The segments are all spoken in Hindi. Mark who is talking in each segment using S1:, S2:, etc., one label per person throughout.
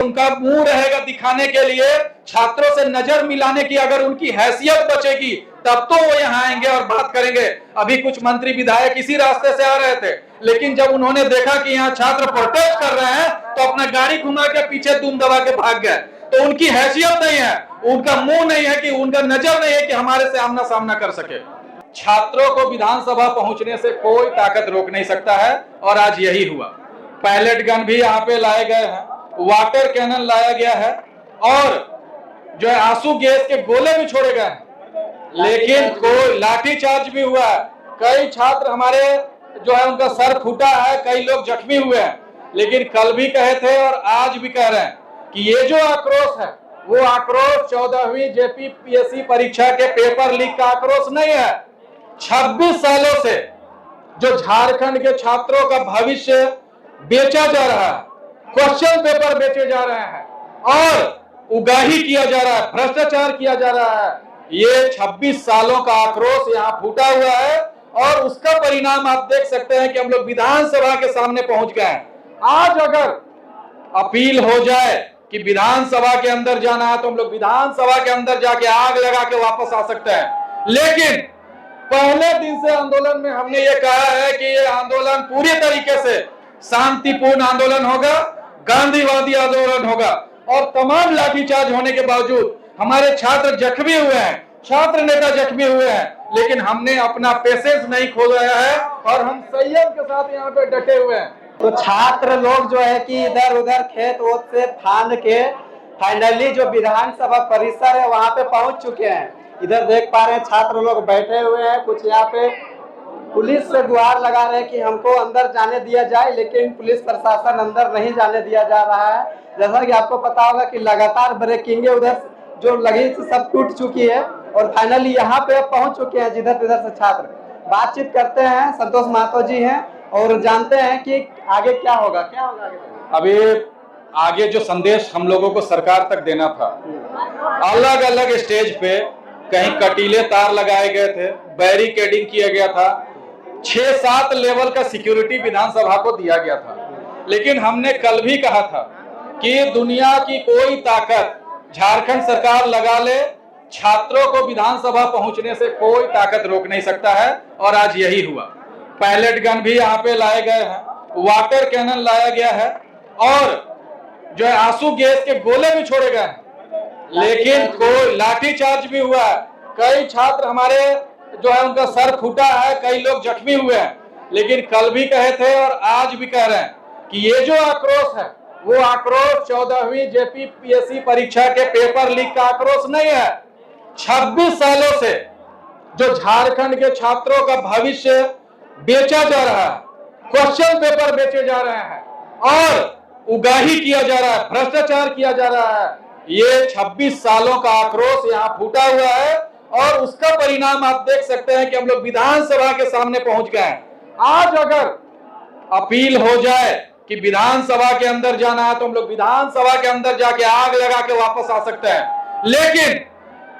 S1: उनका मुंह रहेगा दिखाने के लिए, छात्रों से नजर मिलाने की अगर उनकी हैसियत बचेगी तब तो वो यहाँ आएंगे और बात करेंगे। अभी कुछ मंत्री विधायक इसी रास्ते से आ रहे थे, लेकिन जब उन्होंने देखा कि यहाँ छात्र प्रोटेस्ट कर रहे हैं तो अपना गाड़ी घुमा के पीछे दुम दबा के भाग गए। तो उनकी हैसियत नहीं है, उनका मुंह नहीं है, कि उनका नजर नहीं है कि हमारे से आमना सामना कर सके। छात्रों को विधानसभा पहुंचने से कोई ताकत रोक नहीं सकता है, और आज यही हुआ। पैलेट गन भी यहाँ पे लाए गए हैं, वाटर कैनन लाया गया है, और जो है आंसू गैस के गोले भी छोड़े गए हैं, लेकिन कोई लाठीचार्ज भी हुआ है। कई छात्र हमारे जो है उनका सर फूटा है, कई लोग जख्मी हुए हैं। लेकिन कल भी कहे थे और आज भी कह रहे हैं कि ये जो आक्रोश है वो आक्रोश 14वीं जेपीपीएससी परीक्षा के पेपर लीक का आक्रोश नहीं है। 26 सालों से जो झारखंड के छात्रों का भविष्य बेचा जा रहा है, क्वेश्चन पेपर बेचे जा रहे हैं और उगाही किया जा रहा है, भ्रष्टाचार किया जा रहा है, ये 26 सालों का आक्रोश यहाँ फूटा हुआ है। और उसका परिणाम आप देख सकते हैं कि हम लोग विधानसभा के सामने पहुंच गए हैं। आज अगर अपील हो जाए कि विधानसभा के अंदर जाना है तो हम लोग विधानसभा के अंदर जाके आग लगा के वापस आ सकते हैं। लेकिन पहले दिन से आंदोलन में हमने ये कहा है कि ये आंदोलन पूरी तरीके से शांतिपूर्ण आंदोलन होगा, गांधीवादी आंदोलन होगा। और तमाम लाठीचार्ज होने के बावजूद हमारे छात्र जख्मी हुए हैं, छात्र नेता जख्मी हुए हैं, लेकिन हमने अपना पेशेंस नहीं खोया है और हम संयम के साथ यहाँ पे डटे हुए हैं।
S2: तो छात्र लोग जो है कि इधर उधर खेत वोत से फांद के फाइनली जो विधानसभा परिसर है वहां पे पहुंच चुके हैं। इधर देख पा रहे हैं छात्र लोग बैठे हुए हैं, कुछ यहाँ पे पुलिस से गुहार लगा रहे हैं कि हमको अंदर जाने दिया जाए, लेकिन पुलिस प्रशासन अंदर नहीं जाने दिया जा रहा है। जैसा कि आपको पता होगा कि लगातार ब्रेकिंग उधर जो लगी सब टूट चुकी है और फाइनली यहाँ पे पहुंच चुके हैं जिधर तिधर से छात्र। बातचीत करते हैं, संतोष महतो जी हैं और जानते हैं कि आगे क्या होगा आगे।
S1: अभी आगे जो संदेश हम लोगों को सरकार तक देना था, अलग अलग स्टेज पे कहीं कटीले तार लगाए गए थे, बैरिकेडिंग किया गया था, 6-7 लेवल का सिक्योरिटी विधानसभा को दिया गया था। लेकिन हमने कल भी कहा था कि दुनिया की कोई ताकत झारखंड सरकार लगा ले, छात्रों को विधानसभा पहुंचने से कोई ताकत रोक नहीं सकता है, और आज यही हुआ। पैलेट गन भी यहाँ पे लाए गए हैं, वाटर कैनन लाया गया है, और जो है आंसू गैस के गोले भी छोड़े गए हैं, लेकिन कोई लाठीचार्ज भी हुआ है। कई छात्र हमारे जो है उनका सर फूटा है, कई लोग जख्मी हुए हैं। लेकिन कल भी कहे थे और आज भी कह रहे हैं कि ये जो आक्रोश है वो आक्रोश 14वीं जेपीपीएससी परीक्षा के पेपर लीक का आक्रोश नहीं है। 26 सालों से जो झारखंड के छात्रों का भविष्य बेचा जा रहा है, क्वेश्चन पेपर बेचे जा रहे हैं और उगाही किया जा रहा है, भ्रष्टाचार किया जा रहा है, ये 26 सालों का आक्रोश यहाँ फूटा हुआ है। और उसका परिणाम आप देख सकते हैं कि हम लोग विधानसभा के सामने पहुंच गए हैं। आज अगर अपील हो जाए कि विधानसभा के अंदर जाना है तो हम लोग विधानसभा के अंदर जाके आग लगा के वापस आ सकते हैं। लेकिन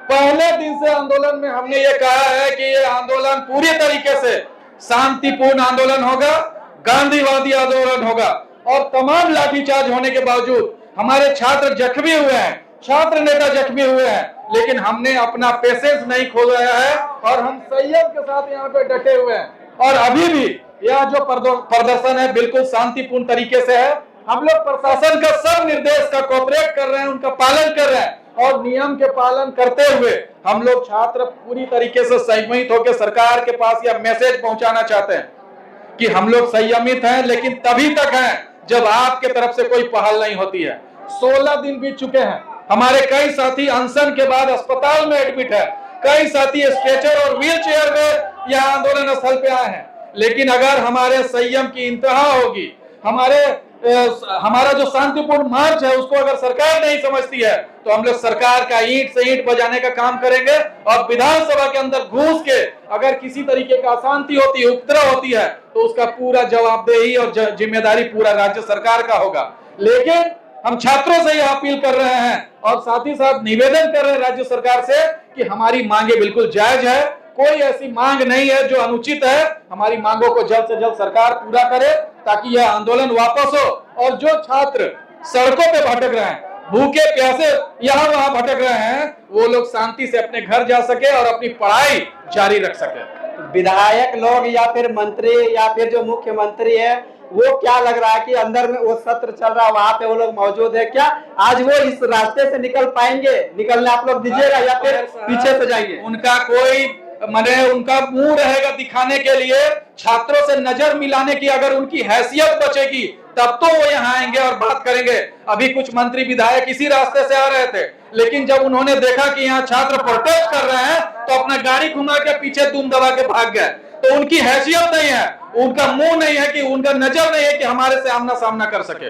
S1: पहले दिन से आंदोलन में हमने ये कहा है कि ये आंदोलन पूरी तरीके से शांतिपूर्ण आंदोलन होगा, गांधीवादी आंदोलन होगा। और तमाम लाठीचार्ज होने के बावजूद हमारे छात्र जख्मी हुए हैं, छात्र नेता जख्मी हुए हैं, लेकिन हमने अपना पेशेंस नहीं खोया है और हम संयम के साथ यहाँ पे डटे हुए हैं। और अभी भी यह जो प्रदर्शन है बिल्कुल शांतिपूर्ण तरीके से है। हम लोग प्रशासन का सब निर्देश का कोऑपरेट कर रहे हैं, उनका पालन कर रहे हैं, और नियम के पालन करते हुए हम लोग छात्र पूरी तरीके से संयमित होकर सरकार के पास यह मैसेज पहुंचाना चाहते हैं कि हम लोग संयमित हैं, लेकिन तभी तक हैं जब आपके तरफ से कोई पहल नहीं होती है। 16 दिन बीत चुके हैं, हमारे कई साथी अनशन के बाद अस्पताल में एडमिट है, कई साथी स्ट्रेचर और व्हील चेयर में यह आंदोलन स्थल पे आए हैं। लेकिन अगर हमारे संयम की इंतहा होगी, हमारा जो शांतिपूर्ण मार्च है उसको अगर सरकार नहीं समझती है तो हम लोग सरकार का ईंट से ईंट बजाने का काम करेंगे। और विधानसभा के अंदर घुस के अगर किसी तरीके का अशांति होती है, उपद्रव होती है, तो उसका पूरा जवाबदेही और जिम्मेदारी पूरा राज्य सरकार का होगा। लेकिन हम छात्रों से यह अपील कर रहे हैं और साथ ही साथ निवेदन कर रहे हैं राज्य सरकार से कि हमारी मांगे बिल्कुल जायज है, कोई ऐसी मांग नहीं है जो अनुचित है। हमारी मांगों को जल्द से जल्द सरकार पूरा करे ताकि यह आंदोलन वापस हो और जो छात्र सड़कों पे भटक रहे हैं, भूखे प्यासे यहाँ वहां भटक रहे हैं, वो लोग शांति से अपने घर जा सके और अपनी पढ़ाई जारी रख सके।
S2: विधायक लोग या फिर मंत्री या फिर जो मुख्यमंत्री है, वो क्या लग रहा है कि अंदर में वो सत्र चल रहा है वहां पे वो लोग मौजूद है क्या? आज वो इस रास्ते से निकल पाएंगे? निकलने आप लोग दीजिएगा या फिर पीछे से जाएंगे?
S1: उनका कोई उनका मुंह रहेगा दिखाने के लिए, छात्रों से नजर मिलाने की अगर उनकी हैसियत बचेगी तब तो वो यहाँ आएंगे और बात करेंगे। अभी कुछ मंत्री विधायक इसी रास्ते से आ रहे थे, लेकिन जब उन्होंने देखा कि यहाँ छात्र प्रोटेस्ट कर रहे हैं तो अपना गाड़ी घुमा के पीछे दुम दबा के भाग गए। तो उनकी हैसियत नहीं है, उनका मुंह नहीं है, कि उनका नजर नहीं है कि हमारे से आमना सामना कर सके।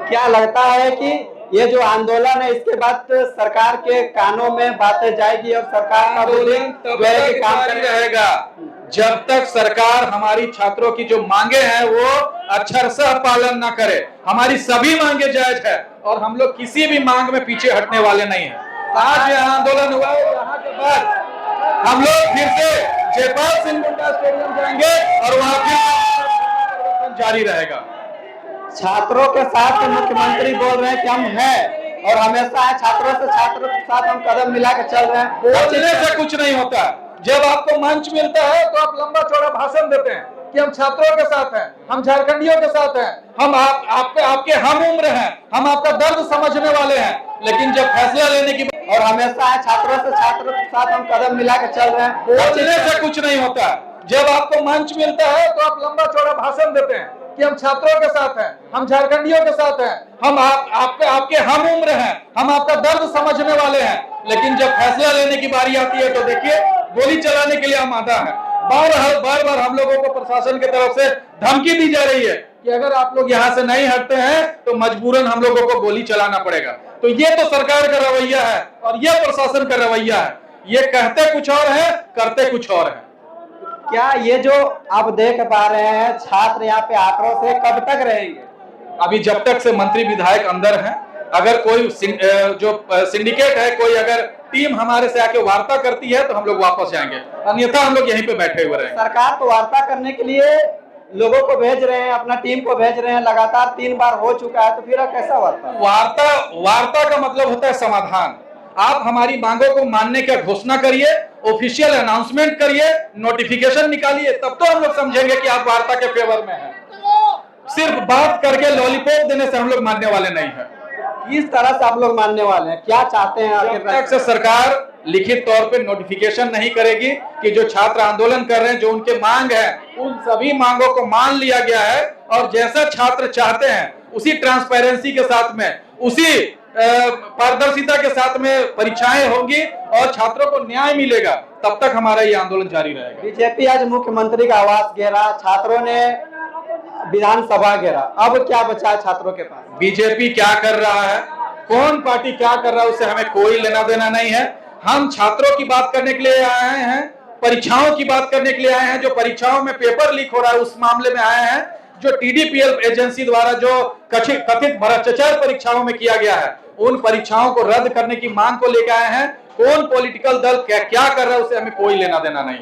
S2: क्या लगता है कि ये जो आंदोलन है इसके बाद सरकार के कानों में बातें जाएगी और सरकार का
S1: आंदोलन तब तक जारी रहेगा जब तक सरकार हमारी छात्रों की जो मांगे हैं वो अक्षरशः पालन ना करे। हमारी सभी मांगे जायज है और हम लोग किसी भी मांग में पीछे हटने वाले नहीं हैं। आज यह आंदोलन हुआ है, यहाँ के बाद हम लोग फिर से जयपाल सिंह मुंडा स्टेडियम जाएंगे और वहां फिर जारी रहेगा।
S2: छात्रों के साथ मुख्यमंत्री बोल रहे हैं कि हम हैं और हमेशा है, छात्रों के साथ हम कदम मिला के चल रहे हैं।
S1: बोलने से कुछ नहीं होता। जब आपको मंच मिलता है तो आप लंबा चौड़ा भाषण देते हैं कि हम छात्रों के साथ हैं, हम झारखंडियों के साथ हैं, हम आपके हम उम्र हैं, हम आपका दर्द समझने वाले हैं। लेकिन जब फैसला लेने की
S2: और हमेशा है, छात्रों के साथ हम कदम मिला के चल रहे हैं।
S1: बोलने से कुछ नहीं होता। जब आपको मंच मिलता है तो आप लंबा चौड़ा भाषण देते हैं कि हम छात्रों के साथ हैं, हम झारखंडियों के साथ हैं, हम आपके हम उम्र हैं, हम आपका दर्द समझने वाले हैं। लेकिन जब फैसला लेने की बारी आती है तो देखिए गोली चलाने के लिए आमादा है। बार बार हम लोगों को प्रशासन की तरफ से धमकी दी जा रही है कि अगर आप लोग यहाँ से नहीं हटते हैं तो मजबूरन हम लोगों को गोली चलाना पड़ेगा। तो ये तो सरकार का रवैया है और ये प्रशासन का रवैया है। ये कहते कुछ और है, करते कुछ और है।
S2: क्या ये जो आप देख पा रहे हैं छात्र यहाँ पे आक्रोश है, कब तक रहेंगे?
S1: अभी जब तक से मंत्री विधायक अंदर हैं, अगर कोई जो सिंडिकेट है, कोई अगर टीम हमारे से आके वार्ता करती है तो हम लोग वापस जाएंगे, अन्यथा हम लोग यहीं पे बैठे हुए रहेंगे।
S2: सरकार तो वार्ता करने के लिए लोगों को भेज रहे हैं, अपना टीम को भेज रहे हैं, लगातार 3 बार हो चुका है, तो फिर कैसा
S1: वार्ता का मतलब होता है समाधान। आप हमारी मांगों को मानने का घोषणा करिए, ऑफिशियल अनाउंसमेंट करिए, नोटिफिकेशन निकालिए, तब तो हम लोग समझेंगे कि आप वार्ता के फेवर में हैं। सिर्फ बात करके लॉलीपॉप देने से हम लोग मानने वाले नहीं हैं।
S2: किस तरह से आप लोग मानने वाले हैं, क्या चाहते हैं?
S1: जब तक से सरकार लिखित तौर पे नोटिफिकेशन नहीं करेगी कि जो छात्र आंदोलन कर रहे हैं, जो उनके मांग है, उन सभी मांगों को मान लिया गया है और जैसा छात्र चाहते हैं उसी ट्रांसपेरेंसी के साथ में, उसी पारदर्शिता के साथ में परीक्षाएं होंगी और छात्रों को न्याय मिलेगा, तब तक हमारा ये आंदोलन जारी रहेगा।
S2: बीजेपी आज मुख्यमंत्री का आवास घेरा, छात्रों ने विधानसभा घेरा, अब क्या बचा है छात्रों के पास?
S1: बीजेपी क्या कर रहा है, कौन पार्टी क्या कर रहा है, उससे हमें कोई लेना देना नहीं है। हम छात्रों की बात करने के लिए आए हैं, परीक्षाओं की बात करने के लिए आए हैं। जो परीक्षाओं में पेपर लीक हो रहा है उस मामले में आए हैं। जो TDPL एजेंसी द्वारा जो कथित भ्रष्टाचार परीक्षाओं में किया गया है, उन परीक्षाओं को रद्द करने की मांग को लेकर आए हैं। कौन पॉलिटिकल दल क्या कर रहा है उससे हमें कोई लेना देना नहीं।